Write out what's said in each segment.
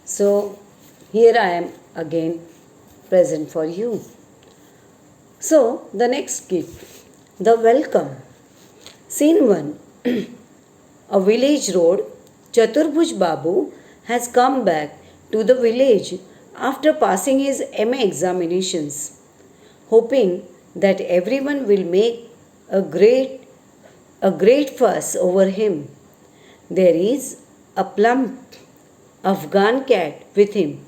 So here I am again present for you. So the next skit, the welcome. Scene 1. A village road. Chaturbhuj Babu has come back to the village after passing his MA examinations, hoping that everyone will make a great fuss over him. There is a plump Afghan cat with him.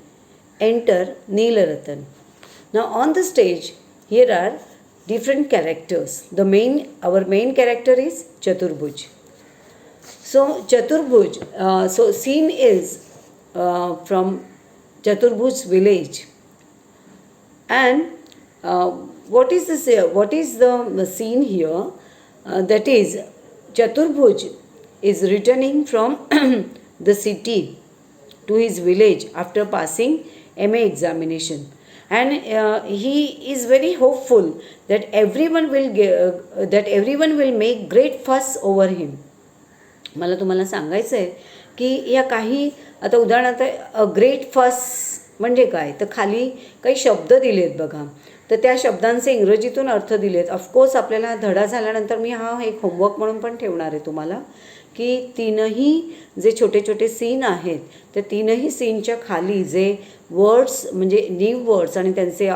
Enter Neelaratan. Now on the stage, here are different characters. Our main character is Chaturbhuj. So Chaturbhuj, so scene is from Chaturbhuj's village. And what is this? What is the scene here? That is, Chaturbhuj is returning from the city to his village after passing MA examination, and he is very hopeful that everyone will make great fuss over him. मला तुम्हाला सांगायचं आहे की या काही आता उदाहरणार्थ a great फस म्हणजे काय, तर खाली काही शब्द दिलेत बघा, तर त्या शब्दांचे इंग्रजीतून अर्थ दिलेत. ऑफकोर्स आपल्याला धडा झाल्यानंतर मी हा एक होमवर्क म्हणून पण ठेवणार आहे तुम्हाला, की तीनही जे छोटे छोटे सीन आहेत त्या तीनही सीनच्या खाली जे वर्ड्स म्हणजे न्यू वर्ड्स आणि त्यांचे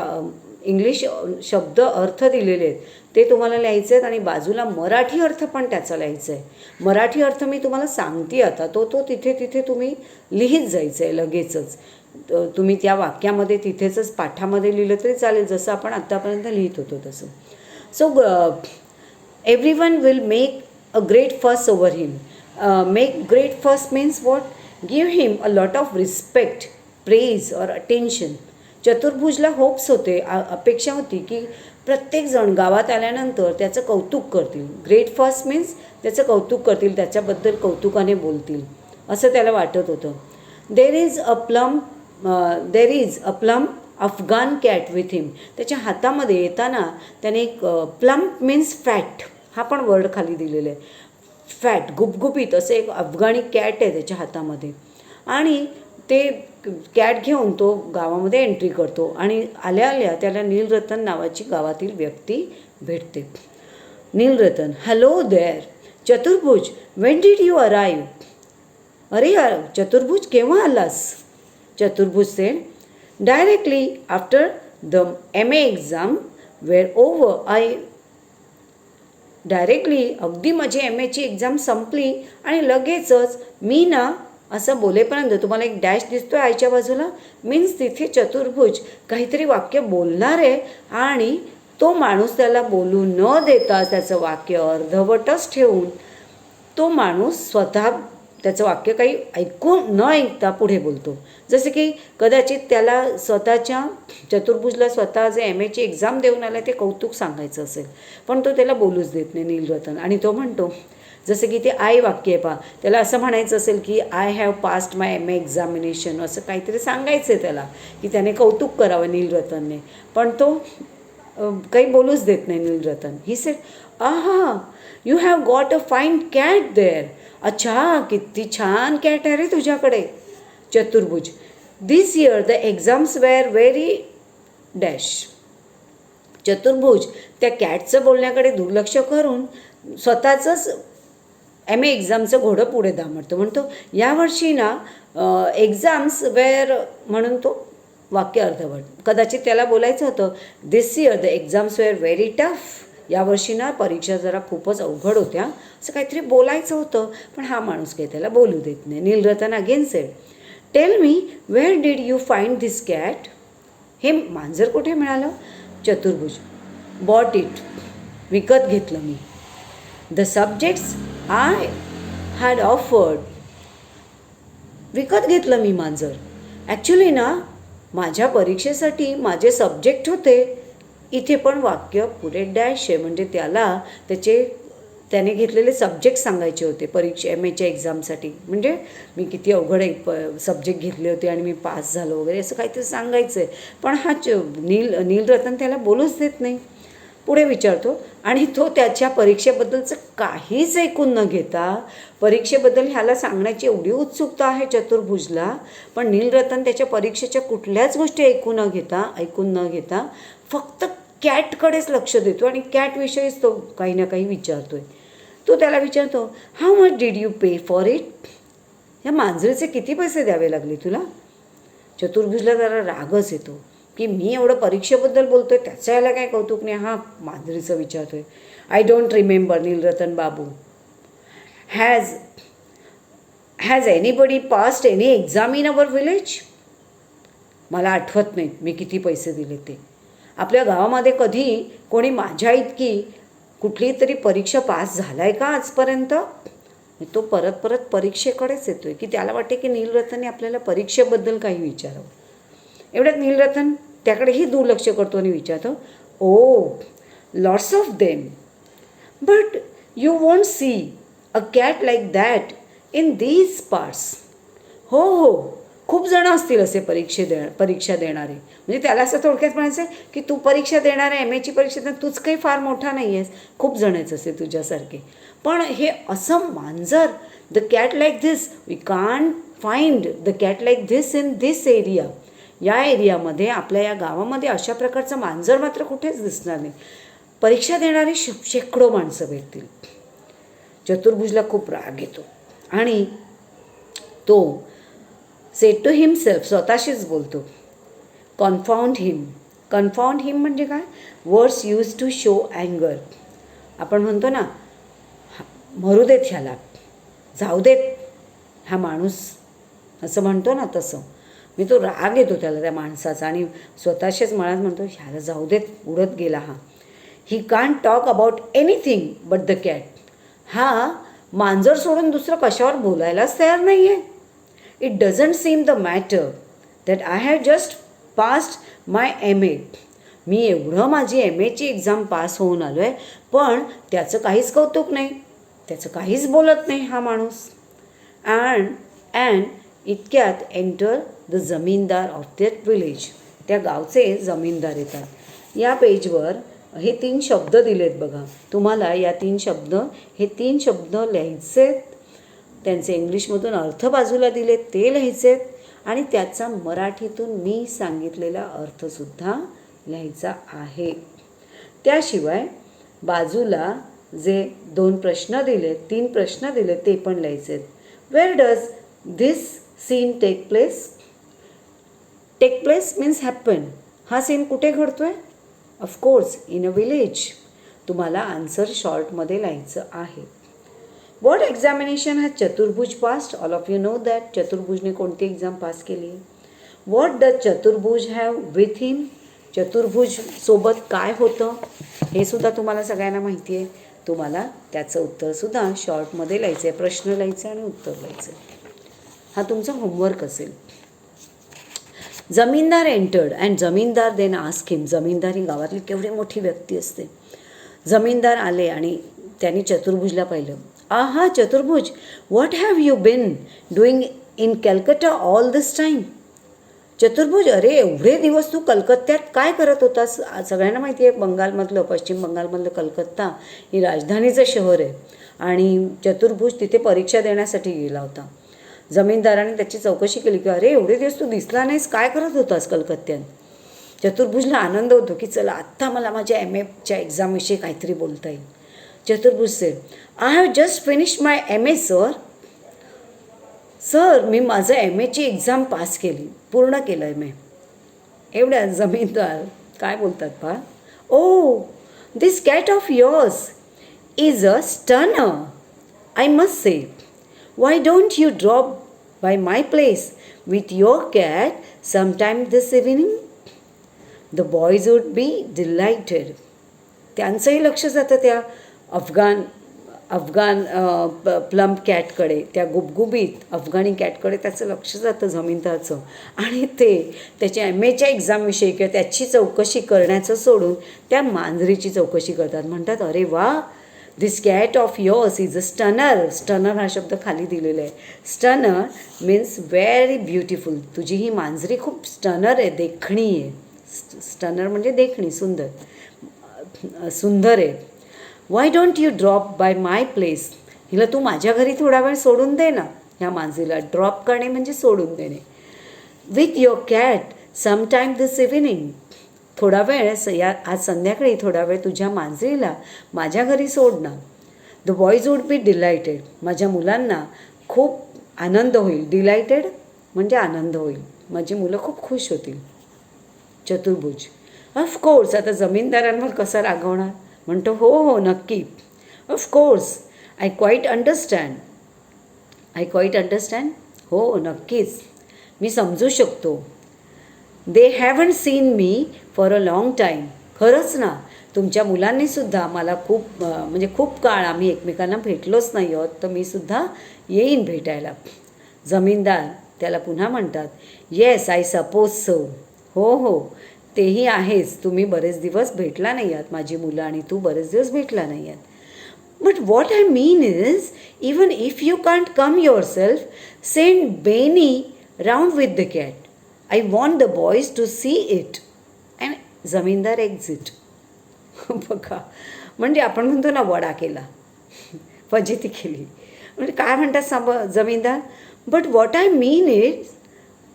इंग्लिश शब्द अर्थ दिलेले आहेत ते तुम्हाला लिहायचे आहेत, आणि बाजूला मराठी अर्थ पण त्याचा लिहायचा आहे. मराठी अर्थ मी तुम्हाला सांगते आता, तो तिथे तुम्ही लिहित जायचं आहे लगेचच. तुम्ही त्या वाक्यामध्ये तिथेच पाठामध्ये लिहिलं तरी चालेल, जसं आपण आत्तापर्यंत लिहित होतो तसं. So everyone will make a great fuss over him. Make great fuss means what? Give him a lot of respect, praise or attention. चतुर्भुजला होप्स होते, अपेक्षा होती की प्रत्येकजण गावात आल्यानंतर त्याचं कौतुक करतील. ग्रेट फस मीन्स त्याचं कौतुक करतील, त्याच्याबद्दल कौतुकाने बोलतील असं त्याला वाटत होतं. There is a plump Afghan cat with him. त्याच्या हातामध्ये येताना त्याने एक प्लम्प मीन्स फॅट हा पण वर्ड खाली दिलेला आहे. फॅट गुबगुबीत असं एक अफगाणी कॅट आहे त्याच्या हातामध्ये, आणि ते कॅट घेऊन तो गावामध्ये एंट्री करतो, आणि आल्या आल्या त्याला नीलरतन नावाची गावातील व्यक्ती भेटते. Nilratan, hello there Chaturbhuj, when did you arrive. अरे यार चतुर्भुज, केव्हा आलास. Chaturbhuj said, directly after the MA exam were over. Directly अगदी माझी MAची एक्झाम संपली आणि लगेचच मी ना असं बोलेपर्यंत तुम्हाला एक डॅश दिसतोय आईच्या बाजूला, मीन्स तिथे चतुर्भुज काहीतरी वाक्य बोलणार आहे, आणि तो माणूस त्याला बोलू न देता त्याचं वाक्य अर्धवटच ठेवून तो माणूस स्वतः त्याचं वाक्य काही ऐकून न ऐकता पुढे बोलतो. जसे की कदाचित त्याला स्वतःच्या चतुर्भुजला स्वतः जे MAची एक्झाम देऊन आला ते कौतुक सांगायचं असेल, पण तो त्याला बोलूच देत नाही नीलरतन, आणि तो म्हणतो जसं की ते आय वाक्य आहे पहा, त्याला असं म्हणायचं असेल की I have passed my MA examination, असं काहीतरी सांगायचं आहे त्याला की त्याने कौतुक करावं नीलरतनने, पण तो काही बोलूच देत नाही Nilratan. He said, aha you have got a fine cat there. अच्छा, किती छान कॅट आहे रे तुझ्याकडे. Chaturbhuj, this year the exams were very dash. Chaturbhuj त्या कॅटचं बोलण्याकडे दुर्लक्ष करून स्वतःचंच MA एक्झामचं घोडं पुढे दामडतो. म्हणतो यावर्षी ना एक्झाम्स वेअर, म्हणून तो वाक्य अर्धवट. कदाचित त्याला बोलायचं होतं this year the exams were very tough. यावर्षी ना परीक्षा जरा खूपच अवघड होत्या, असं काहीतरी बोलायचं होतं, पण हा माणूस काही त्याला बोलू देत नाही. Nilratan again said, tell me where did you find this cat. हे मांजर कुठे मिळालं. चतुर्भुज, बॉट इट, विकत घेतलं मी. The subjects I had offered. विकत घेतलं मी मांजर. ॲक्च्युली ना माझ्या परीक्षेसाठी माझे सब्जेक्ट होते. इथे पण वाक्य पुढे डॅश आहे, म्हणजे त्याने घेतलेले सब्जेक्ट सांगायचे होते MAच्या एक्झामसाठी. म्हणजे मी किती अवघड सब्जेक्ट घेतले होते आणि मी पास झालो वगैरे असं काहीतरी सांगायचं आहे, पण हा नीलरतन त्याला बोलूच देत नाही. पुढे विचारतो आणि तो त्याच्या परीक्षेबद्दलचं काहीच ऐकून न घेता, परीक्षेबद्दल ह्याला सांगण्याची एवढी उत्सुकता आहे चतुर्भुजला, पण नीलरतन त्याच्या परीक्षेच्या कुठल्याच गोष्टी ऐकून न घेता फक्त कॅटकडेच लक्ष देतो आणि कॅटविषयीच तो काही ना काही विचारतोय. तो त्याला विचारतो, how much did you pay for it? ह्या मांजरीचे किती पैसे द्यावे लागले तुला? चतुर्भुजला जरा रागच येतो की मी एवढं परीक्षेबद्दल बोलतोय, त्याचं याला काय कौतुक नाही, हा मांजरीचं विचारतोय. I don't remember Nilratan babu. Has anybody passed any exam in our village? मला आठवत नाहीत मी किती पैसे दिले ते. आपल्या गावामध्ये कधी कोणी माझ्या इतकी कुठली तरी परीक्षा पास झाला आहे का आजपर्यंत? तो परत परत परीक्षेकडेच येतोय की त्याला वाटते की नीलरतनने आपल्याला परीक्षेबद्दल काही विचारावं. एवढ्यात नीलरतन त्याकडेही दुर्लक्ष करतो आणि विचारतो, oh lots of them, but you won't see a cat like that in these parts. हो हो, खूप जण असतील असे परीक्षा देणारे. म्हणजे त्याला असं थोडक्यात म्हणायचं आहे की तू परीक्षा देणार आहे, MAची परीक्षा देणार, तूच काही फार मोठा नाही आहेस, खूप जण आहेच असे तुझ्यासारखे. पण हे असं मांजर, the cat like this, we can't find the cat like this in this area. या एरियामध्ये, आपल्या या गावामध्ये अशा प्रकारचं मांजर मात्र कुठेच दिसणार नाही. परीक्षा देणारी शेकडो माणसं भेटतील. चतुर्भुजला खूप राग येतो आणि तो सेड टू हिमसेल्फ, स्वतःशीच बोलतो, कन्फाउंड हिम. कन्फाउंड हिम म्हणजे काय? वर्ड्स यूज टू शो अँगर. आपण म्हणतो ना, मरू देत ह्याला, जाऊ देत हा माणूस, असं म्हणतो ना, तसं मी तो राग येतो त्याला, त्या माणसाचा, आणि स्वतःशीच मनात म्हणतो, ह्याला जाऊ देत, उडत गेला हा. He can't talk about anything but the cat. हा मांजर सोडून दुसरं कशावर बोलायलाच तयार नाही आहे. It doesn't seem the matter that I have just passed my MA. मी एवढं माझी MAची एक्झाम पास होऊन आलो आहे, पण त्याचं काहीच कौतुक नाही, त्याचं काहीच बोलत नाही हा माणूस. अँड इतक्यात enter the zamindar of that village. त्या गावचे जमीनदार येतात. या पेजवर हे 3 शब्द दिलेत बघा तुम्हाला. या 3 शब्द लिहायचेत, त्यांचे इंग्लिशमधून अर्थ बाजूला दिलेत ते लिहायचेत, आणि त्याचा मराठीतून मी सांगितलेला अर्थसुद्धा लिहायचा आहे. त्याशिवाय बाजूला जे 2 प्रश्न दिलेत, 3 प्रश्न दिलेत ते पण लिहायचेत. Where does this scene take place? Take place means happen. हा सीन कुठे घडतोय? Of course in a village. तुम्हाला आन्सर शॉर्टमध्ये लिहायचं आहे. What examination has Chaturbhuj passed? All of you know that. चतुर्भुजने कोणती एक्झाम पास केली? What does Chaturbhuj have with him? Chaturbhuj सोबत काय होतं हे सुद्धा तुम्हाला सगळ्यांना माहिती आहे. तुम्हाला त्याचं उत्तरसुद्धा शॉर्टमध्ये लिहायचं आहे, प्रश्न लिहायचे आणि उत्तर लिहायचं. हा तुमचा होमवर्क असेल. Zamindar entered and zamindar then ask him. Zamindar ही गावातली केवढी मोठी व्यक्ती असते. जमीनदार आले आणि त्यांनी चतुर्भुजला पाहिलं. Aha Chaturbhuj, what have you been doing in Calcutta all this time? Chaturbhuj, अरे एवढे दिवस तू कलकत्त्यात काय करत होतास? सगळ्यांना माहिती आहे बंगालमधलं, पश्चिम बंगालमधलं कलकत्ता ही राजधानीचं शहर आहे, आणि चतुर्भुज तिथे परीक्षा देण्यासाठी गेला होता. जमीनदाराने त्याची चौकशी केली की अरे एवढे दिवस तू दिसला नाहीस, काय करत होतास कलकत्त्यात? चतुर्भुजला आनंद होतो की चला आत्ता मला माझ्या MAच्या एक्झामविषयी काहीतरी बोलता येईल. Chaturbhuj said, I have just finished my MA sir. Sir, मी माझं MAची एक्झाम पास केली, पूर्ण केलं MA. एवढ्या जमीनदार काय बोलतात पहा. Oh, this cat of yours is a stunner, I must say. Why don't you drop by my place with your cat sometime this evening? The boys would be delighted. त्यांचंही लक्ष जातं त्या अफगाण प्लम्प कॅटकडे, त्या गुबगुबीत अफगाणी कॅटकडे त्याचं लक्ष जातं जमीनदारचं, आणि ते त्याच्या MAच्या एक्झामविषयी किंवा त्याची चौकशी करण्याचं सोडून त्या मांजरीची चौकशी करतात. म्हणतात अरे वा, this cat of yours is a stunner. Stunner हा शब्द खाली दिलेला आहे. Stunner means very beautiful. तुझी ही मांजरी खूप स्टनर आहे, देखणी आहे. स्टनर म्हणजे देखणी, सुंदर. सुंदर आहे. Why don't you drop by my place. हिला तू माझ्या घरी थोडा वेळ सोडून दे ना. ह्या मांजरीला ड्रॉप करणे म्हणजे सोडून देणे. With your cat sometime this evening. थोडा वेळ आज संध्याकाळी थोडा वेळ तुझ्या मांजरीला माझ्या घरी सोड ना. The boys would be delighted. माझ्या मुलांना खूप आनंद होईल. डिलायटेड म्हणजे आनंद होईल. माझी मुलं खूप खुश होतील. चतुर्भुज ऑफकोर्स. आता जमीनदारांवर कसं रागवणार. म्हणतो हो हो नक्की. Of course I quite understand. I quite understand. हो नक्कीच मी समजू शकतो. They haven't seen me for a long time. खरंच ना, तुमच्या मुलांनीसुद्धा मला खूप काळ आम्ही एकमेकांना भेटलोच नाही आहोत, तर मी सुद्धा येईन भेटायला. जमीनदार त्याला पुन्हा म्हणतात, येस आय सपोज सो. हो हो तेही आहेच. तुम्ही बरेच दिवस भेटला नाही आहात. माझी मुलं आणि तू बरेच दिवस भेटला नाही आहात. But what I mean is, even if you can't come yourself, send Beni round with the cat. I want the boys to see it. And zamindar exit. बघा, म्हणजे आपण म्हणतो ना वडा केला, फजिती केली. म्हणजे काय म्हणतात zamindar. But what I mean is,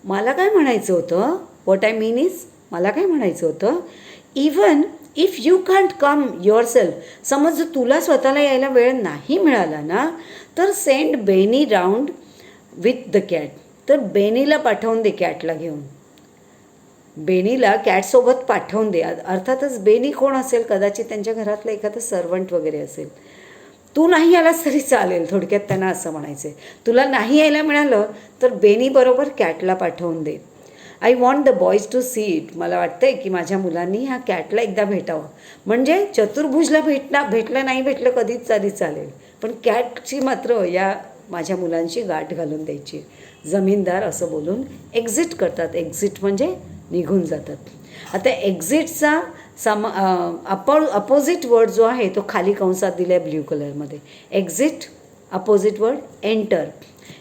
मला काय म्हणायचं होतं. व्हॉट आय मीन इज, मला काय म्हणायचं होतं. Even if you can't come your self. समज जर तुला स्वतःला यायला वेळ नाही मिळाला ना, तर send Beni round with the cat. तर बेनीला पाठवून दे कॅटला घेऊन. बेनीला कॅटसोबत पाठवून दे. अर्थातच बेनी कोण असेल, कदाचित त्यांच्या घरातलं एखादं सर्वंट वगैरे असेल. तू नाही आलास तरी चालेल, थोडक्यात त्यांना असं म्हणायचं आहे. तुला नाही यायला मिळालं तर बेनीबरोबर कॅटला पाठवून दे. I want the boys to see it. मला वाटतं आहे की माझ्या मुलांनी ह्या कॅटला एकदा भेटावं. म्हणजे चतुर्भुजला भेटलं नाही भेटलं कधीच तरी चालेल, पण कॅटची मात्र या माझ्या मुलांची गाठ घालून द्यायची. जमीनदार असं बोलून एक्झिट करतात. एक्झिट म्हणजे निघून जातात. आता एक्झिटचा अपोजिट वर्ड जो आहे तो खाली कंसात दिला आहे ब्ल्यू कलरमध्ये. Exit opposite word enter.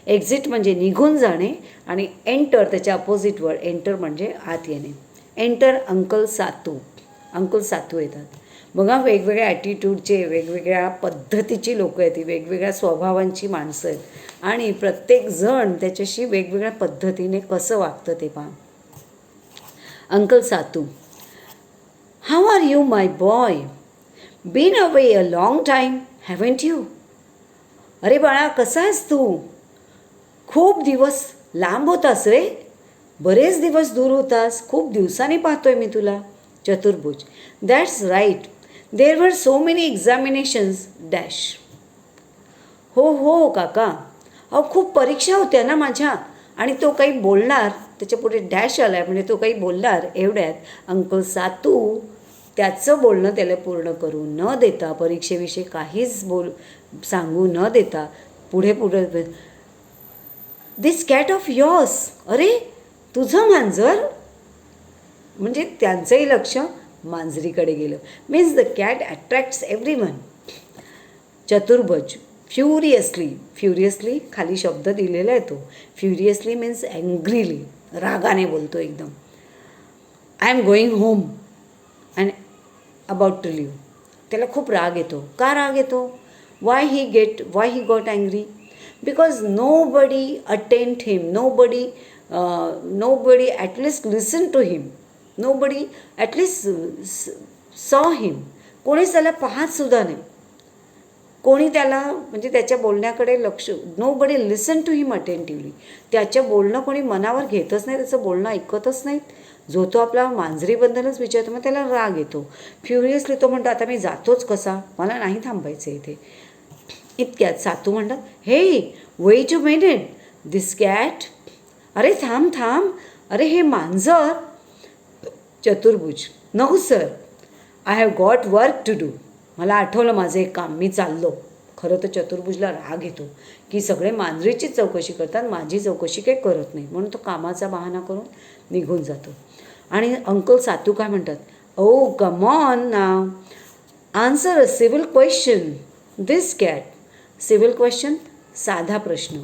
Exit म्हणजे निघून जाणे आणि एंटर त्याच्या अपोजिट वर्ड. एंटर म्हणजे आत येणे. Enter uncle Satu. Uncle Satu येतात. बघा, वेगवेगळ्या ॲटिट्यूडचे, वेगवेगळ्या पद्धतीची लोकं आहेत, वेगवेगळ्या स्वभावांची माणसं आहेत आणि प्रत्येकजण त्याच्याशी वेगवेगळ्या पद्धतीने कसं वागतं ते पहा. Uncle Satu, how are you my boy. Been away a long time haven't you. अरे बाळा, कसा आहेस तू. खूप दिवस लांब होतास रे. बरेच दिवस दूर होतास. खूप दिवसांनी पाहतोय मी तुला. चतुर्भुज, दॅट्स राईट. देर वर सो मेनी एक्झामिनेशन्स डॅश. हो हो काका, अहो खूप परीक्षा होत्या ना माझ्या. आणि तो काही बोलणार, त्याच्या पुढे डॅश आला आहे म्हणजे तो काही बोलणार एवढ्यात अंकल सातू त्याचं बोलणं त्याला पूर्ण करू न देता, परीक्षेविषयी काहीच सांगू न देता पुढे दिस कॅट ऑफ यॉर्स. अरे तुझं मांजर. म्हणजे त्यांचंही लक्ष मांजरीकडे गेलं. Means the cat attracts everyone. चतुर्भुज, फ्युरियसली. फ्युरियसली खाली शब्द दिलेला आहे तो. फ्युरियसली मीन्स अँग्रीली, रागाने बोलतो एकदम. I am going home and about to leave. त्याला खूप राग येतो. का राग येतो. Why he got angry. Because nobody attend him. Nobody at least listen to him. Nobody at least saw him. कोणीच त्याला पाहतसुद्धा नाही. कोणी त्याला म्हणजे त्याच्या बोलण्याकडे लक्ष. नोबडी लिसन टू हिम अटेंटिव्हली. त्याच्या बोलणं कोणी मनावर घेतच नाही, त्याचं बोलणं ऐकतच नाहीत. जो तो आपला मांजरीबद्दलच विचारतो. मग त्याला राग येतो. फ्युरियसली तो म्हणतो, आता मी जातोच कसा, मला नाही थांबायचं इथे. इतक्यात सातू म्हणतात, hey wait a minute, this cat. अरे थांब. अरे हे मांजर. Chaturbhuj, no sir, I have got work to do. मला आठवलं माझं एक काम, मी चाललो. खरं तर चतुर्भुजला राग येतो की सगळे मांजरीचीच चौकशी करतात, माझी चौकशी काही करत नाही. म्हणून तो कामाचा बहाणा करून निघून जातो. आणि अंकल सातू काय म्हणतात, oh come on now, answer a civil question. This cat. Civil question, साधा प्रश्न.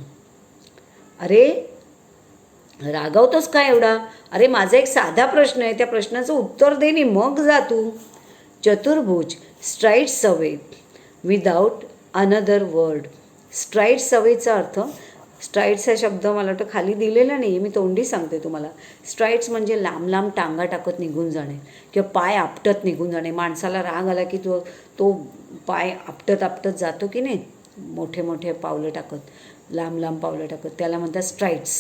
अरे रागावतोस का एवढा. अरे माझा एक साधा प्रश्न आहे, त्या प्रश्नाचं उत्तर दे नी मग जा तू. Chaturbhuj strides away without another word. Strides अवेचा अर्थ, स्ट्राइड्स हा शब्द मला वाटतं खाली दिलेला नाही आहे, मी तोंडी सांगते तुम्हाला. स्ट्राइड्स म्हणजे लांब लांब टांगा टाकत निघून जाणे किंवा पाय आपटत निघून जाणे. माणसाला राग आला की तो पाय आपटत आपटत जातो की नाही, मोठे मोठे पावलं टाकत, लांब लांब पावलं टाकत, त्याला म्हणतात स्ट्राइड्स.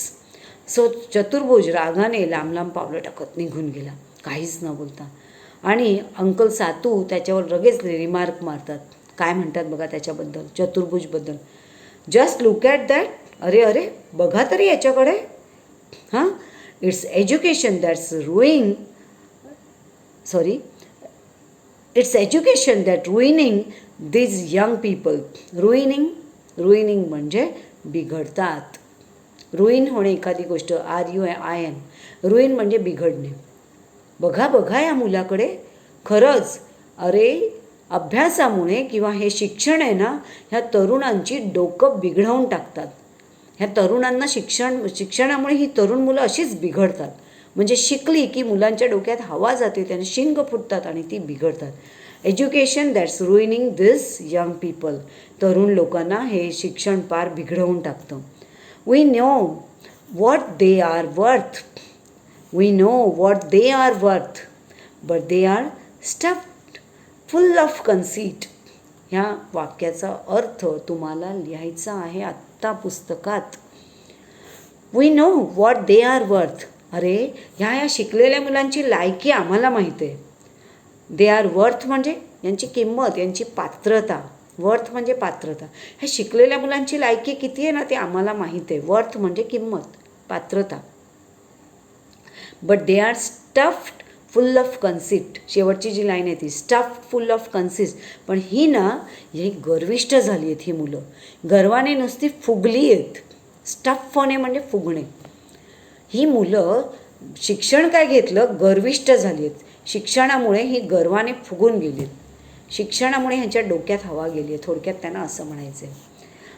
सो चतुर्भुज रागाने लांब लांब पावलं टाकत निघून गेला, काहीच न बोलता. आणि अंकल सातू त्याच्यावर लगेच रिमार्क मारतात. काय म्हणतात बघा त्याच्याबद्दल, चतुर्भुजबद्दल. Just look at that. अरे अरे बघा तरी याच्याकडे. हां, it's education that's ruing it's education that ruining these young people. Ruining म्हणजे बिघडतात. रुईन होणे एखादी गोष्ट, RUIN. रुईन म्हणजे बिघडणे. बघा बघा या मुलाकडे. खरंच अरे अभ्यासामुळे किंवा हे शिक्षण आहे ना, ह्या तरुणांची डोकं बिघडवून टाकतात. ह्या तरुणांना शिक्षणामुळे ही तरुण मुलं अशीच बिघडतात. म्हणजे शिकली की मुलांच्या डोक्यात हवा जाते, त्यांना शिंग फुटतात आणि ती बिघडतात. Education that's ruining this young people. तरुण लोकांना हे शिक्षण पार बिघडवून टाकतं. We know what they are worth. We know what they are worth, but they are stuffed full of conceit. ह्या वाक्याचा अर्थ तुम्हाला लिहायचा आहे आत्ता पुस्तकात. We know what they are worth. अरे ह्या शिकलेल्या मुलांची लायकी आम्हाला माहीत आहे. They are worth म्हणजे यांची किंमत, यांची पात्रता. वर्थ म्हणजे पात्रता. ह्या शिकलेल्या मुलांची लायकी किती आहे ना ते आम्हाला माहीत आहे. वर्थ म्हणजे किंमत, पात्रता. But they are stuffed full of कन्सिट. शेवटची जी लाईन आहे ती स्टफ्ड फुल ऑफ कन्सिट. पण ही ना, ही गर्विष्ठ झाली आहेत ही मुलं. गर्वाने नुसती फुगली आहेत. स्टफ होणे म्हणजे फुगणे. ही मुलं शिक्षण काय घेतलं, गर्विष्ठ झाली आहेत. शिक्षणामुळे ही गर्वाने फुगून गेली आहेत. शिक्षणामुळे ह्यांच्या डोक्यात हवा गेली आहे, थोडक्यात त्यांना असं म्हणायचं आहे.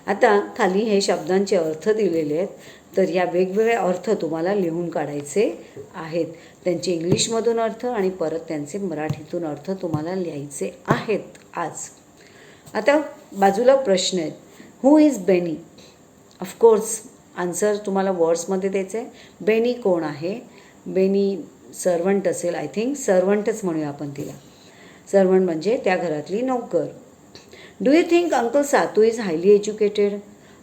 आता खाली हे शब्दांचे अर्थ दिलेले आहेत, तर या वेगवेगळे अर्थ तुम्हाला लिहून काढायचे आहेत. त्यांचे इंग्लिशमधून अर्थ आणि परत त्यांचे मराठीतून अर्थ तुम्हाला लिहायचे आहेत आज. आता बाजूला प्रश्न आहेत. हू इज बेनी? ऑफकोर्स आन्सर तुम्हाला वर्ड्समध्ये द्यायचं आहे. बेनी कोण आहे? बेनी सर्वंट असेल, आय थिंक सर्वंटच म्हणूया आपण तिला. सर्वंट म्हणजे त्या घरातली नोकर. Do you think uncle Satu is highly educated?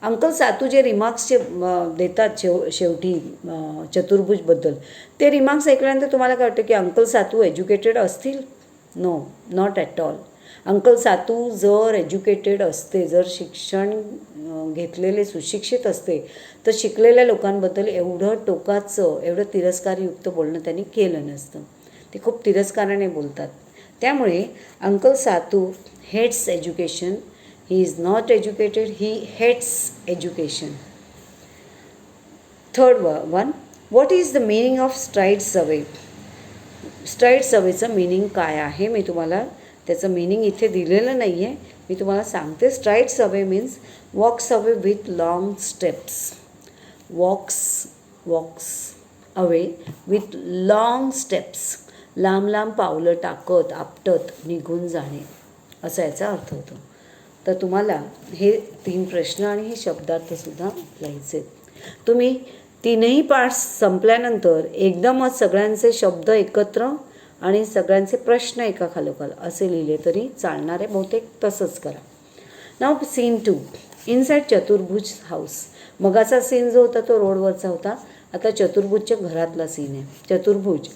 Uncle Satu जे रिमार्क्स देतात शेवटी चतुर्भुजबद्दल, ते रिमार्क्स ऐकल्यानंतर तुम्हाला काय वाटतं की अंकल सातू एज्युकेटेड असतील? No, not at all. Uncle Satu जर एज्युकेटेड असते, जर शिक्षण घेतलेले सुशिक्षित असते, तर शिकलेल्या लोकांबद्दल एवढं टोकाचं, एवढं तिरस्कारयुक्त बोलणं त्यांनी केलं नसतं. ते खूप तिरस्काराने बोलतात. त्यामुळे uncle Satu hates education. He is not educated, he hates education. Third one, what is the meaning of strides away? Strides अवेचं मिनिंग काय आहे? मी तुम्हाला त्याचं मिनिंग इथे दिलेलं नाही आहे, मी तुम्हाला सांगते. Strides away means walks away with long steps. Walks away with long steps. लांब लांब पावलं टाकत आपटत निघून जाणे, असा याचा अर्थ होतो. तर तुम्हाला हे 3 प्रश्न आणि हे शब्दार्थसुद्धा लिहायचे. तुम्ही 3ही पार्ट्स संपल्यानंतर एकदमच सगळ्यांचे शब्द एकत्र आणि सगळ्यांचे प्रश्न एका खालोखाल असे लिहिले तरी चालणार आहे. बहुतेक तसंच करा. नाव सीन 2, इनसाइड चतुर्भुज हाऊस. मगाचा सीन जो होता तो रोडवरचा होता, आता चतुर्भुजच्या घरातला सीन आहे. चतुर्भुज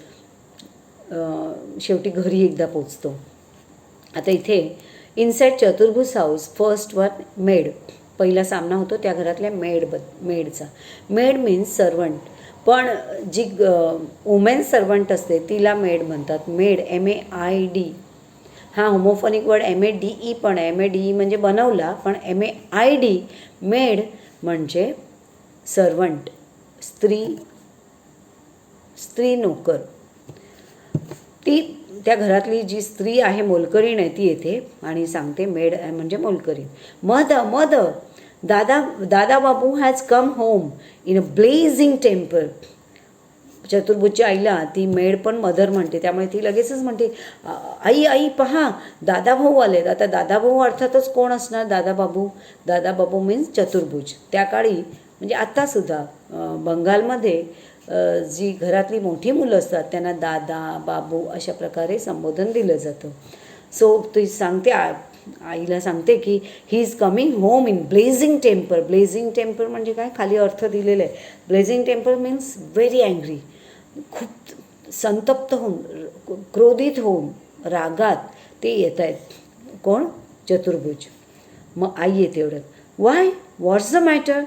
शेवटी घरी एकदा पोचतो. आता इथे इनसाइड चतुर्भुज हाऊस, फर्स्ट वन मेड. पहिला सामना होतो त्या घरातल्या मेडचा. मेड मीन्स सर्वंट, पण जी वुमेन सर्वंट असते तिला मेड म्हणतात. Made, MAID. हा होमोफोनिक वर्ड MADE पण आहे. MADE म्हणजे बनवला, पण MAID मेड म्हणजे सर्वंट, स्त्री नोकर. ती त्या घरातली जी स्त्री आहे, मोलकरीण आहे, ती येते आणि सांगते मेड म्हणजे मोलकरीण. Mother Dada Babu has come home in a blazing temper. चतुर्भुजच्या आईला ती मेड पण मदर म्हणते, त्यामुळे ती लगेचच म्हणते आई आई पहा दादा भाऊ आलेत. आता दादा भाऊ अर्थातच कोण असणार, दादा बाबू मीन्स चतुर्भुज. त्या काळी म्हणजे आत्तासुद्धा बंगालमध्ये जी घरातली मोठी मुलं असतात त्यांना दादा बाबू अशा प्रकारे संबोधन दिलं जातं. सो ती सांगते आईला सांगते की he is coming home in blazing temper. Blazing temper म्हणजे काय, खाली अर्थ दिलेला आहे. Blazing temper means very angry, खूप संतप्त होऊन, क्रोधित होऊन, रागात ते येत आहेत. कोण, चतुर्भुज. मग आई येते एवढं, वाय व्हॉट्स द मॅटर,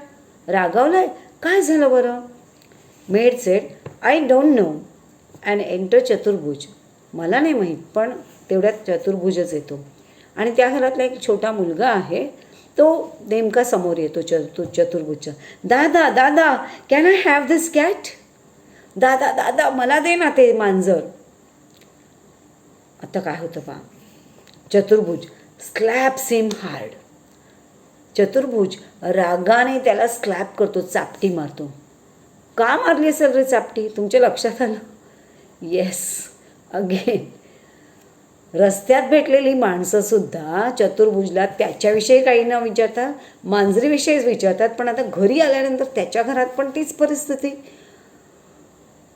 रागावलं आहे, काय झालं बरं. Made said I don't know and enter चतुर्भुज. मला नाही माहीत, पण तेवढ्यात चतुर्भुजच येतो. आणि त्या घरातला एक छोटा मुलगा आहे, तो नेमका समोर येतो चतुर्भुजच्या. दादा दादा can I have this cat. दादा दादा मला दे ना ते मांजर. आता काय होतं पहा, चतुर्भुज स्लॅप्स हिम हार्ड. चतुर्भुज रागाने त्याला स्लॅप करतो, चापटी मारतो. का मारली असेल रे चापटी, तुमच्या लक्षात आलं. येस, अगेन रस्त्यात भेटलेली माणसंसुद्धा चतुर्भुजला त्याच्याविषयी काही न विचारता मांजरीविषयीच विचारतात. पण आता घरी आल्यानंतर त्याच्या घरात पण तीच परिस्थिती.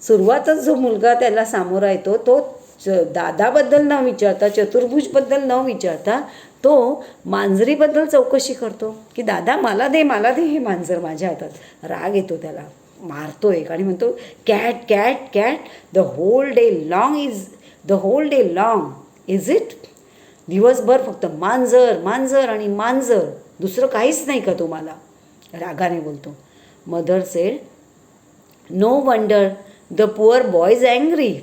सुरुवातच जो मुलगा त्याला सामोरा येतो तो दादाबद्दल न विचारता, चतुर्भुजबद्दल न विचारता तो मांजरीबद्दल चौकशी करतो की दादा मला दे हे मांजर माझ्या हातात. राग येतो त्याला, मारतो एक आणि म्हणतो cat cat cat the whole day long is it. दिवसभर फक्त मांजर मांजर आणि मांजर, दुसरं काहीच नाही का तुम्हाला, रागाने बोलतो. Mother said no wonder the poor boy is angry.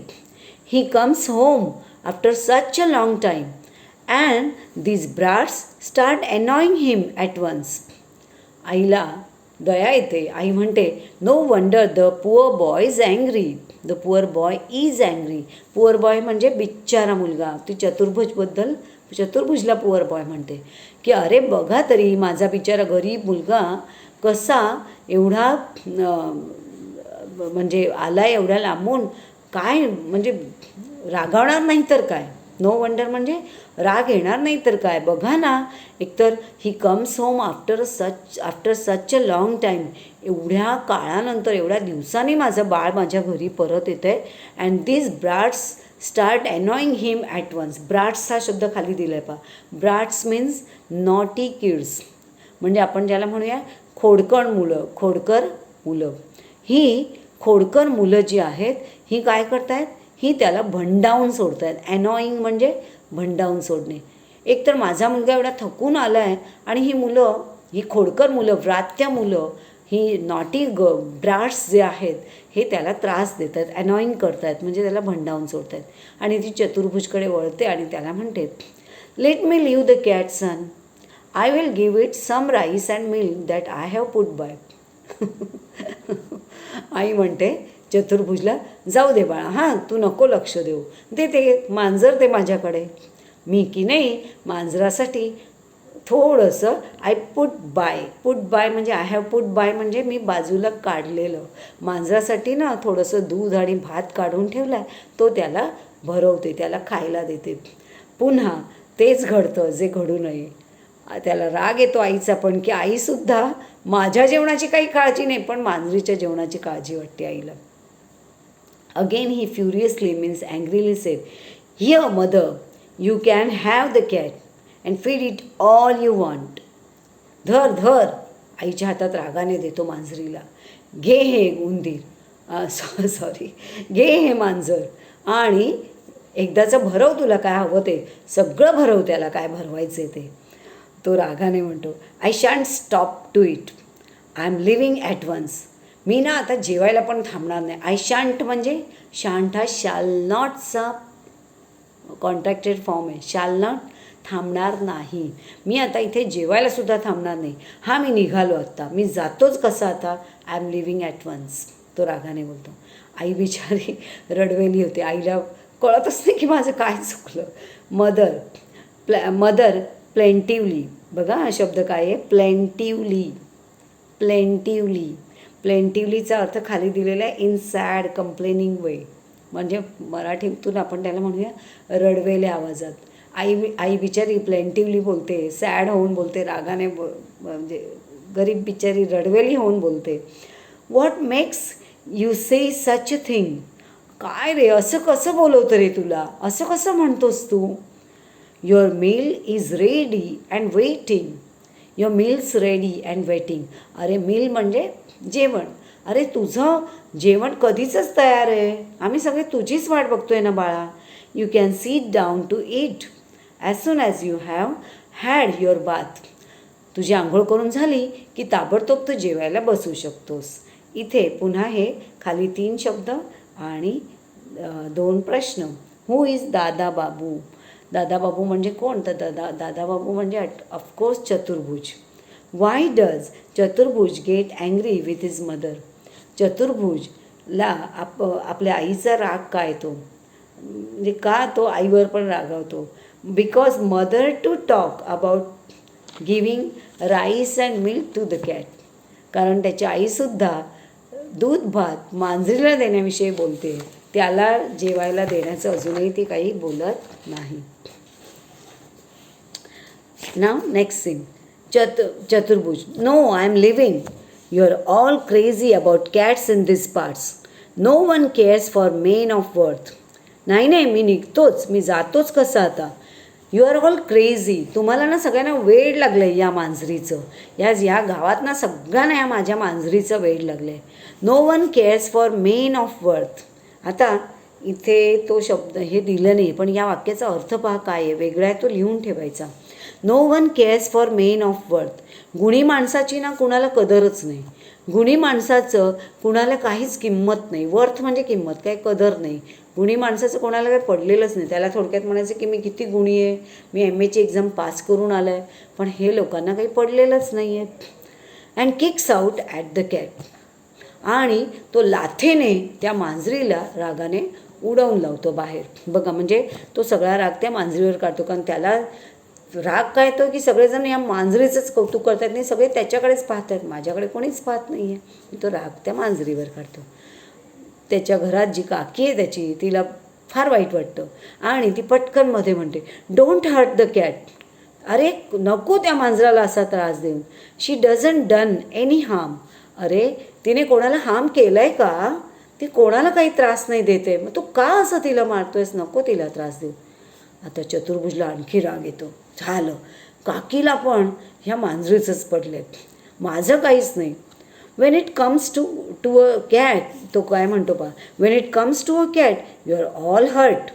He comes home after such a long time and these brats start annoying him at once. आईला दया येते. आई म्हणते no wonder the poor boy is angry. The poor boy is angry. Poor boy म्हणजे बिच्चारा मुलगा. ती चतुर्भुजला poor boy म्हणते की अरे बघा तरी माझा बिचारा गरीब मुलगा कसा एवढा म्हणजे आला एवढ्या लांबून, काय म्हणजे रागावणार नाही तर काय. नो वंडर म्हणजे राग येणार नाही तर काय. बघा ना, एकतर ही comes home after such a long time. एवढ्या काळानंतर, एवढ्या दिवसांनी माझं बाळ माझ्या घरी परत येतं आहे. And this brats start annoying him at once. Brats हा शब्द खाली दिला आहे पहा. ब्राट्स मीन्स नॉटी किड्स, म्हणजे आपण ज्याला म्हणूया खोडकर मुलं. ही खोडकर मुलं जी आहेत ही काय करतायत, ही त्याला भंडावून सोडत आहेत. अनॉईंग म्हणजे भंडावून सोडणे. एकतर माझा मुलगा एवढा थकून आला आहे आणि ही खोडकर मुलं, व्रात्य मुलं, ही नॉटी ब्राट्स जे आहेत हे त्याला त्रास देत आहेत, अनॉईंग करत आहेत, म्हणजे त्याला भंडावून सोडत आहेत. आणि ती चतुर्भुजकडे वळते आणि त्याला म्हणते let me leave the cat son. I will give it some rice and milk that I have put by. आई म्हणते चतुर्भुजला जाऊ दे बाळा, हां तू नको लक्ष देऊ, ते मांजर ते माझ्याकडे. मी की नाही मांजरासाठी थोडंसं पुट बाय म्हणजे आय हॅव पुट बाय म्हणजे मी बाजूला काढलेलं. मांजरासाठी ना थोडंसं दूध आणि भात काढून ठेवला आहे, तो त्याला भरवते, त्याला खायला देते. पुन्हा तेच घडतं जे घडू नये. त्याला राग येतो आईचा पण, की आईसुद्धा माझ्या जेवणाची काही काळजी नाही पण मांजरीच्या जेवणाची काळजी वाटते आईला. Again he furiously means angrily said here mother you can have the cat and feed it all you want. धर आईच्या हातात रागाने देतो मांजरीला. घे हे उंदीर, घे हे मांजर आणि एकदाचं भरव, तुला काय हवं ते सगळं भरव, त्याला काय भरवायचे ते. तो रागाने म्हणतो I shan't stop to eat, I am leaving at once. मी ना आता जेवायला पण थांबणार नाही. आय शांट म्हणजे शांट हा शाल नॉटचा कॉन्ट्रॅक्टेड फॉर्म आहे. शाल नॉट थांबणार नाही. मी आता इथे जेवायलासुद्धा थांबणार नाही. हां मी निघालो आत्ता, मी जातोच कसा आता, I am leaving at once. तो रागाने बोलतो. आई बिचारी रडवेली होते. आईला कळतच नाही की माझं काय चुकलं. मदर प्लेंटिवली, बघा हा शब्द काय आहे, प्लेंटिवली. प्लेंटिवलीचा अर्थ खाली दिलेला आहे, इन सॅड कंप्लेनिंग वे, म्हणजे मराठीतून आपण त्याला म्हणूया रडवेल्या आवाजात. आई बिचारी प्लेंटिवली बोलते, सॅड होऊन बोलते, रागाने म्हणजे गरीब बिचारी रडवेली होऊन बोलते. What makes you say such a thing, काय रे असं कसं बोलवतं रे तुला, असं कसं म्हणतोस तू. Your meal is ready and waiting, your meal's ready and waiting. अरे मील म्हणजे जेवण, अरे तुझं जेवण कधीचंच तयार आहे, आम्ही सगळे तुझीच वाट बघतोय ना बाळा. You can sit down to eat as soon as you have had your bath. तुझी आंघोळ करून झाली की ताबडतोब तू जेवायला बसू शकतोस. इथे पुन्हा हे खाली 3 शब्द आणि 2 प्रश्न. हू इज दादा बाबू. दादा बाबू म्हणजे कोण, तर दादा बाबू म्हणजे of course Chaturbhuj. Why does Chaturbhuj get angry with his mother. चतुर्भुजला आपल्या आईचा राग काय येतो, म्हणजे का तो आईवर पण रागावतो. Because mother to talk about giving rice and milk to the cat. कारण त्याची आईसुद्धा दूध भात मांजरीला देण्याविषयी बोलते, त्याला जेवायला देण्याचं अजूनही ती काही बोलत नाही. नाव next scene. Chaturbhuj. No, I am leaving. You are all crazy about cats in this parts. No one cares for men of worth. नाही नाही, मी निघतोच, मी जातोच कसं आता. You are all crazy. तुम्हाला ना सगळ्यांना वेड लागलं आहे या मांजरीचं. या गावात ना सगळ्यांना या माझ्या मांजरीचं वेड लागलं आहे. No one cares for men of worth. आता इथे तो शब्द हे दिलं नाही, पण या वाक्याचा अर्थ पहा काय आहे, वेगळा आहे, तो लिहून ठेवायचा. No one cares for men of worth. गुणी माणसाची ना कुणाला कदरच नाही. गुणी माणसाचं कुणाला काहीच किंमत नाही. वर्थ म्हणजे किंमत, काही कदर नाही. गुणी माणसाचं कोणाला काही पडलेलंच नाही. त्याला थोडक्यात म्हणायचं की मी किती गुणी आहे, मी MAची एक्झाम पास करून आलं आहे, पण हे लोकांना काही पडलेलंच नाही आहे. And kicks out at the cat. आणि तो लाथेने त्या मांजरीला रागाने उडवून लावतो बाहेर. बघा, म्हणजे तो सगळा राग त्या मांजरीवर काढतो. कारण त्याला राग काय तो की सगळेजण या मांजरीचंच कौतुक करतात, नाही सगळे त्याच्याकडेच पाहत आहेत, माझ्याकडे कोणीच पाहत नाही आहे. तो राग त्या मांजरीवर काढतो. त्याच्या घरात जी काकी आहे त्याची, तिला फार वाईट वाटतं आणि ती पटकन मध्ये म्हणते, डोंट हर्ट द कॅट. अरे नको त्या मांजराला असा त्रास देऊन. शी डझंट डन एनी हार्म. अरे तिने कोणाला हार्म केलं आहे का, ती कोणाला काही त्रास नाही देते, मग तू का असं तिला मारतोयस, नको तिला त्रास देऊ. आता चतुर्भुजला आणखी राग येतो. झालं, काकीला पण ह्या मांजरीचंच पडलेत, माझं काहीच नाही. When it comes to a cat, तो काय म्हणतो पहा, when it comes to a cat you are all hurt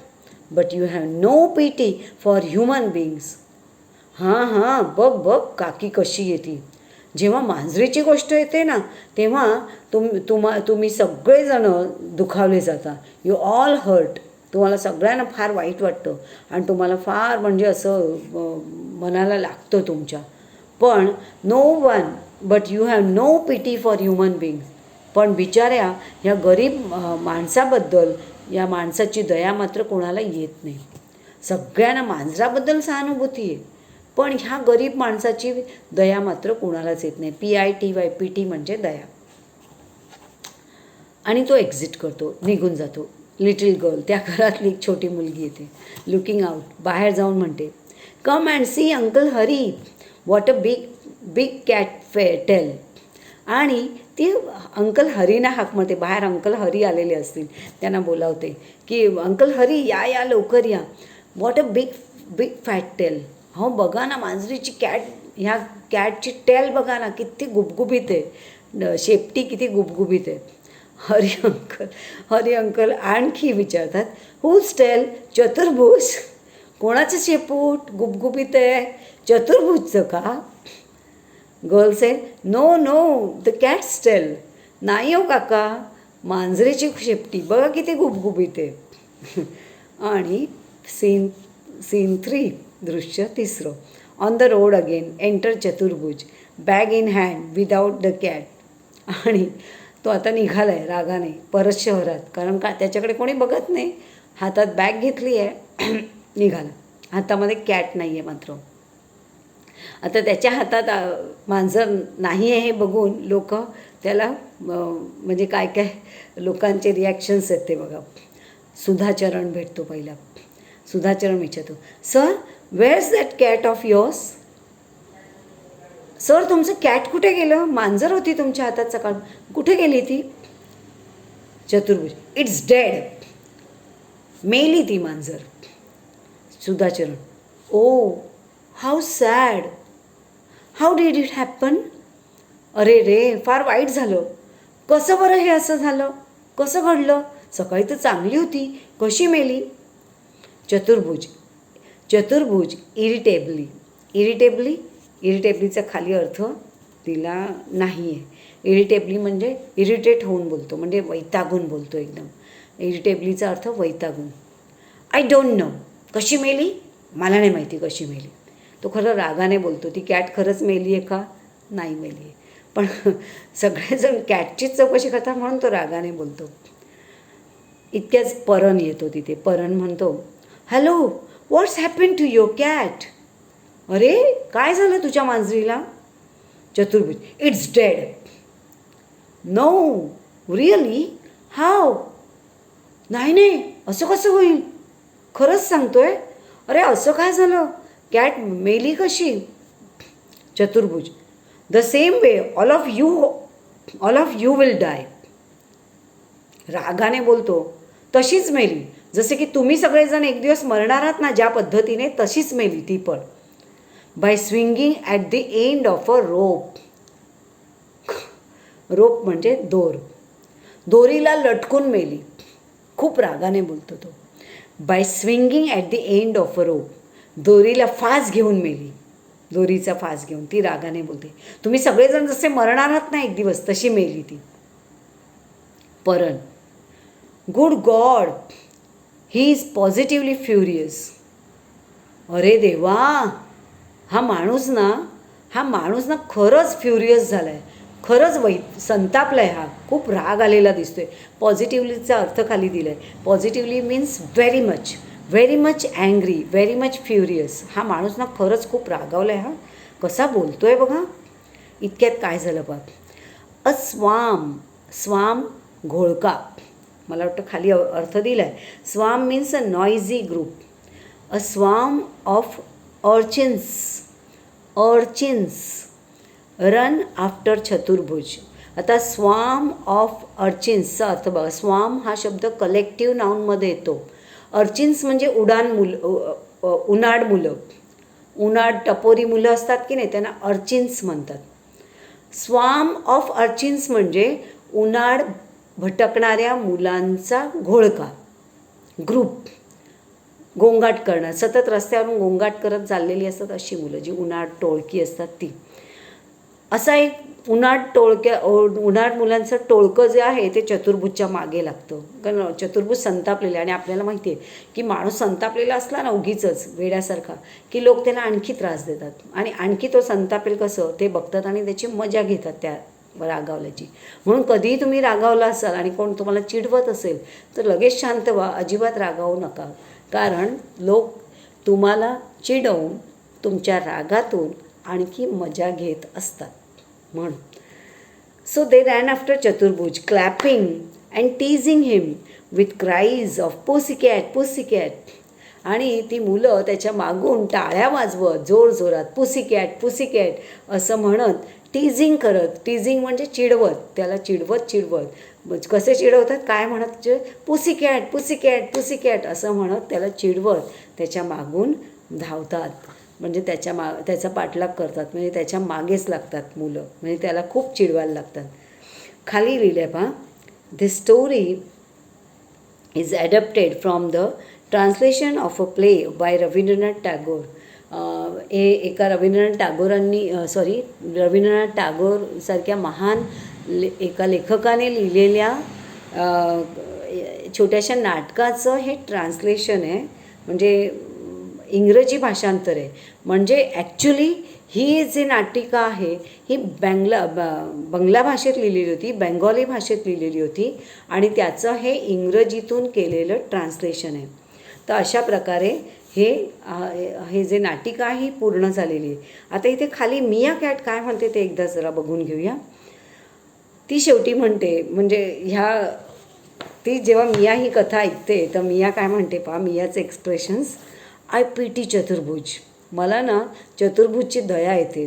but you have no pity for human beings. हां बघ काकी कशी येते. जेव्हा मांजरीची गोष्ट येते ना, तेव्हा तुम्ही सगळेजणं दुखावले जाता. You all hurt. तुम्हाला सगळ्यांना फार वाईट वाटतं आणि तुम्हाला फार म्हणजे असं मनाला लागतं तुमच्या. पण no one but you have no pity for human beings. पण बिचाऱ्या ह्या गरीब माणसाबद्दल, या माणसाची दया मात्र कोणाला येत नाही. सगळ्यांना मांजराबद्दल सहानुभूती आहे, पण ह्या गरीब माणसाची दया मात्र कोणालाच येत नाही. PITY म्हणजे दया. आणि तो एक्झिट करतो, निघून जातो. लिटिल गर्ल, त्या घरातली एक छोटी मुलगी येते, लुकिंग आउट, बाहेर जाऊन म्हणते, come and see uncle Hari, what a big cat tail. आणि ती अंकल हरीना हाक म्हणते. बाहेर अंकल हरी आलेले असतील, त्यांना बोलावते की अंकल हरी या लवकर या. What a big fat tail. हो बघा ना मांजरीची कॅट, ह्या कॅटची टेल बघा ना किती गुबगुबीत आहे, शेपटी किती गुबगुबीत आहे. हरी अंकल आणखी विचारतात, हुज टेल. चतुर्भुज. कोणाचं शेपूट गुबगुबीत आहे, चतुर्भुजचं का. Girl said, no the cat's tail. नाही हो काका, मांजरीची शेपटी बघा किती गुबगुबीत आहे. आणि सीन 3, दृश्य 3. On the road again enter Chaturbhuj, bag in hand without the cat. आणि तो आता निघाला आहे रागाने परत शहरात, कारण का त्याच्याकडे कोणी बघत नाही. हातात बॅग घेतली आहे, निघाला. हातामध्ये कॅट नाही आहे मात्र. आता त्याच्या हातात मांजर नाही आहे हे बघून लोक त्याला म्हणजे काय काय लोकांचे रिॲक्शन्स आहेत ते बघा. सुधाचरण भेटतो पहिला. सुधाचरण विचारतो, sir wears that cat of yours? Sir तुमचं कॅट कुठे गेलं? मांजर होती तुमच्या हातात सकाळ, कुठे गेली ती? चतुर्भुज, इट्स डेड. मेली ती मांजर. Sudhacharan, oh how sad, how did it happen? अरे रे, फार वाईट झालं. कसं बरं हे असं झालं? कसं घडलं? सकाळी तर चांगली होती, कशी मेली? चतुर्भुज, चतुर्भुज इरिटेबली. इरिटेबली, इरिटेबलीचा खाली अर्थ दिला नाही आहे. इरिटेबली म्हणजे इरिटेट होऊन बोलतो, म्हणजे वैतागून बोलतो एकदम. इरिटेबलीचा अर्थ वैतागून. आय डोंट नो, कशी मेली? मला नाही माहिती कशी मेली. तो खरं रागाने बोलतो. ती कॅट खरंच मेली आहे का? नाही मेली आहे. पण सगळेजण कॅटचीच चौकशी करतात म्हणून तो रागाने बोलतो. इतक्याच परण येतो तिथे. परण म्हणतो, hello, what's happen to your cat? अरे काय झालं तुझ्या मांजरीला? Chaturbhuj, it's dead. No really, how? नाही नाही, असं कसं होईल? खरंच सांगतोय? अरे असं काय झालं? कॅट मेली कशी? Chaturbhuj, the same way all of you will die. रागाने बोलतो, तशीच मेली जसे की तुम्ही सगळेजण एक दिवस मरणार आहात ना, ज्या पद्धतीने तशीच मेली ती पण. By swinging at the end of a rope. Rope म्हणजे दोर. दोरीला लटकून मेली. खूप रागाने बोलतो तो. By swinging at the end of a rope. दोरीला फास घेऊन मेली. दोरीचा फास घेऊन ती रागाने बोलते. तुम्ही सगळेजण जसे मरणार आहात ना एक दिवस, तशी मेली ती. परण, good god, he is positively furious. अरे देवा, हा माणूस ना खरंच फ्युरियस झाला आहे. खरंच संतापला आहे. हा खूप राग आलेला दिसतोय. पॉझिटिव्हलीचा अर्थ खाली दिला आहे. Positively means very much angry, very much furious. हा माणूस ना खरंच खूप रागावला आहे. हा कसा बोलतो आहे बघा. इतक्यात काय झालं बघ. अ स्वाम घोळका. मला वाटतं खाली अर्थ दिला आहे. स्वाम मीन्स अ नॉइझी ग्रुप. अ स्वाम ऑफ अर्चिन्स रन आफ्टर चतुर्भुज. आता स्वाम ऑफ अर्चिन्सचा अर्थ बघा. स्वाम हा शब्द कलेक्टिव्ह नाऊनमध्ये येतो. अर्चिन्स म्हणजे उनाड मुलं, उनाड टपोरी मुलं असतात की नाही, त्यांना अर्चिन्स म्हणतात. स्वाम ऑफ अर्चिन्स म्हणजे उनाड भटकणाऱ्या मुलांचा घोळका, ग्रुप. गोंगाट करणं, सतत रस्त्यावरून गोंगाट करत चाललेली असतात अशी मुलं, जी उनाड टोळकी असतात ती. असा एक उनाड मुलांचं टोळकं जे आहे ते चतुर्भुजच्या मागे लागतं. कारण चतुर्भुज संतापलेला, आणि आपल्याला माहिती आहे की माणूस संतापलेला असला ना उगीच वेड्यासारखा, की लोक त्याला आणखी त्रास देतात, आणि आणखी तो संतापेल कसं ते बघतात आणि त्याची मजा घेतात त्या रागावल्याची. म्हणून कधीही तुम्ही रागावला असाल आणि कोण तुम्हाला चिडवत असेल तर लगेच शांत व्हा. अजिबात रागावू नका. कारण लोक तुम्हाला चिडवून तुमच्या रागातून आणखी मजा घेत असतात म्हणून. So they ran after Chaturbhuj, clapping and teasing him with cries of pussycat pussycat. आणि ती मुलं त्याच्या मागून टाळ्या वाजवत जोरजोरात पुसीकॅट पुसीकॅट असं म्हणत, टीझिंग करत. टीझिंग म्हणजे चिडवत, त्याला चिडवत कसे चिडवतात, काय म्हणत, पुसीकॅट पुसीकॅट पुसीकॅट असं म्हणत त्याला चिडवत त्याच्या मागून धावतात. म्हणजे त्याचा पाठलाग करतात, म्हणजे त्याच्या मागेच लागतात मुलं, म्हणजे त्याला खूप चिडवायला लागतात. खाली लिहिलं आहे पहा. This story is adapted from the translation of a play by Rabindranath Tagore. एका रवींद्रनाथ टागोरसारख्या महान एका लेखकाने लिहिलेल्या छोट्याशा नाटकाचं हे ट्रान्सलेशन आहे, म्हणजे इंग्रजी भाषांतर आहे. म्हणजे ॲक्च्युली ही जी नाटिका आहे ही बंगला भाषेत लिहिलेली होती, बेंगॉली भाषेत लिहिलेली होती, आणि त्याचं हे इंग्रजीतून केलेलं ट्रान्सलेशन आहे. तर अशा प्रकारे हे जे नाटिका आहे ही पूर्ण झालेली आहे. आता इथे खाली मिया कॅट काय म्हणते ते एकदा जरा बघून घेऊया. ती शेवटी म्हणते, म्हणजे ती जेव्हा मिया ही कथा ऐकते तर मिया काय म्हणते पहा, मियाचे एक्सप्रेशन्स. आय पीटी चतुर्भुज. मला ना चतुर्भुजची दया येते.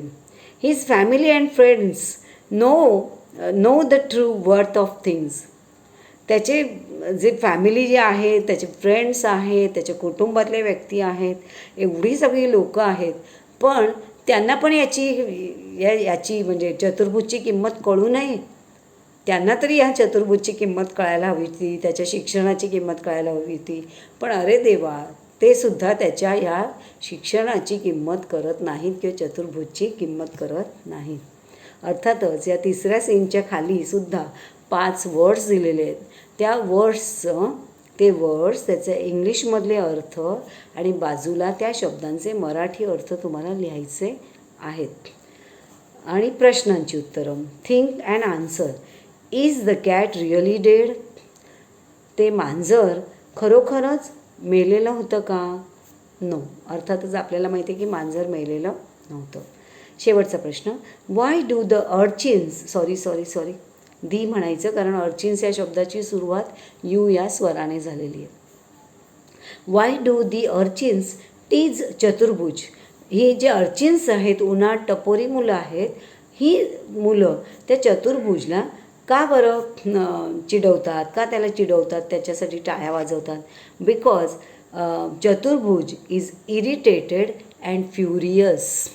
His family and friends know the true worth of things. त्याचे जे फॅमिली जे आहे, त्याचे फ्रेंड्स आहेत, त्याच्या कुटुंबातले व्यक्ती आहेत, एवढी सगळी लोकं आहेत, पण त्यांना पण याची म्हणजे चतुर्भुजची किंमत कळू नये. त्यांना तरी ह्या चतुर्भुजची किंमत कळायला हवी होती, त्याच्या शिक्षणाची किंमत कळायला हवी होती. पण अरे देवा, ते सुद्धा त्याच्या ह्या शिक्षणाची किंमत करत नाहीत किंवा चतुर्भुजची किंमत करत नाहीत. अर्थातच या तिसऱ्या सीनच्या खाली सुद्धा 5 वर्ड्स दिलेले आहेत. त्या वर्ड्स त्याचे इंग्लिशमधले अर्थ आणि बाजूला त्या शब्दांचे मराठी अर्थ तुम्हाला लिहायचे आहेत. आणि प्रश्नांची उत्तरं. Think and answer. Is the cat really dead? ते मांजर खरोखरच मेलेलं होतं का? नो. अर्थातच आपल्याला माहिती आहे की मांजर मेलेलं नव्हतं. शेवटचा प्रश्न. Why do the urchins sorry the म्हणायचं, कारण अर्चिन्स या शब्दाची सुरुवात यू या स्वराने झालेली आहे. Why do the urchins tease Chaturbhuj? ही जे अर्चिन्स आहेत, उन्हाट टपोरी मुलं आहेत, ही मुलं त्या चतुर्भुजला का बरं चिडवतात, का त्याला चिडवतात, त्याच्यासाठी टाळ्या वाजवतात? बिकॉज चतुर्भुज इज इरिटेटेड अँड फ्युरियस.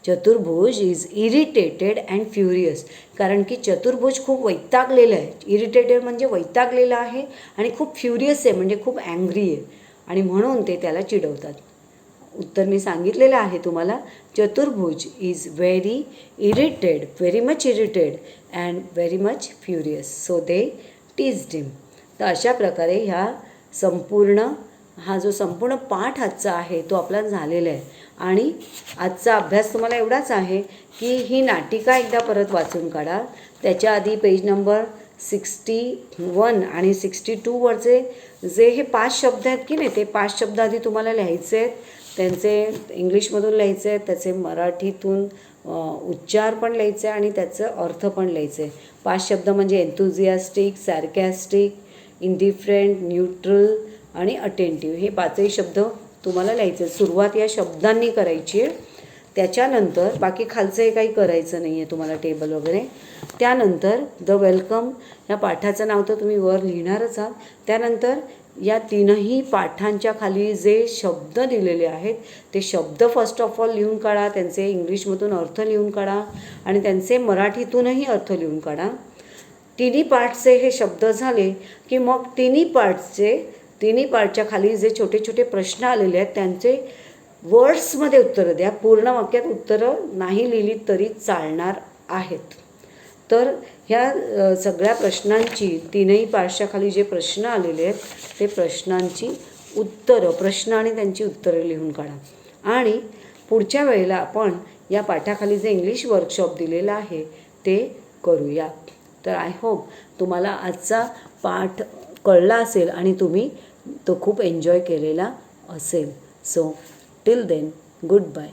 चतुर्भुज इज इरिटेटेड अँड फ्युरियस. कारण की चतुर्भुज खूप वैतागलेलं आहे. इरिटेटेड म्हणजे वैतागलेलं आहे आणि खूप फ्युरियस आहे म्हणजे खूप ॲंग्री आहे, आणि म्हणून ते त्याला चिडवतात. उत्तर मी सांगितलेलं आहे तुम्हाला. Chaturbhuj is very much irritated and very much furious, so they teased him. तर अशा प्रकारे हा जो संपूर्ण पाठ आजचा आहे तो आपला झालेला आहे. आणि आजचा अभ्यास तुम्हाला एवढाच आहे की ही नाटिका एकदा परत वाचून काढा. त्याच्या आधी पेज नंबर 61 आणि 62वरचे जे हे 5 शब्द आहेत की नाही, ते 5 शब्द आधी तुम्हाला लिहायचे आहेत. त्यांचे इंग्लिशमधून लिहायचे आहेत, त्याचे मराठीतून उच्चार पण लिहायचे आणि त्याचं अर्थ पण लिहायचे. 5 शब्द म्हणजे एन्थुझियास्टिक, सॅरकॅस्टिक, इंडिफरंट, न्यूट्रल आणि अटेंटिव्ह. हे 5ही शब्द तुम्हाला लिहायचे. सुरुवात या शब्दांनी करायची आहे. त्याच्यानंतर बाकी खालचं हे काही करायचं नाही आहे तुम्हाला, टेबल वगैरे. त्यानंतर द वेलकम या पाठाचं नाव तर तुम्ही वर लिहिणारच आहात. त्यानंतर या 3ही पाठांच्या खाली जे शब्द दिलेले आहेत ते शब्द फर्स्ट ऑफ ऑल लिहून काढा, त्यांचे इंग्लिशमधून अर्थ लिहून काढा आणि त्यांचे मराठीतूनही अर्थ लिहून काढा. तिन्ही पार्टचे हे शब्द झाले की मग तिन्ही पार्टच्या खाली जे छोटे छोटे प्रश्न आलेले आहेत त्यांचे वर्ड्समध्ये उत्तरं द्या. पूर्ण वाक्यात उत्तरं नाही लिहिली तरी चालणार आहेत. तर ह्या सगळ्या प्रश्नांची, तीनही पार्टच्या खाली जे प्रश्न आलेले आहेत ते प्रश्नांची उत्तरं, प्रश्न आणि त्यांची उत्तरं लिहून काढा. आणि पुढच्या वेळेला आपण या पाठाखाली जे इंग्लिश वर्कशॉप दिलेलं आहे ते करूया. तर आय होप तुम्हाला आजचा पाठ कळला असेल आणि तुम्ही तो खूप एन्जॉय केलेला असेल. So till then, good bye.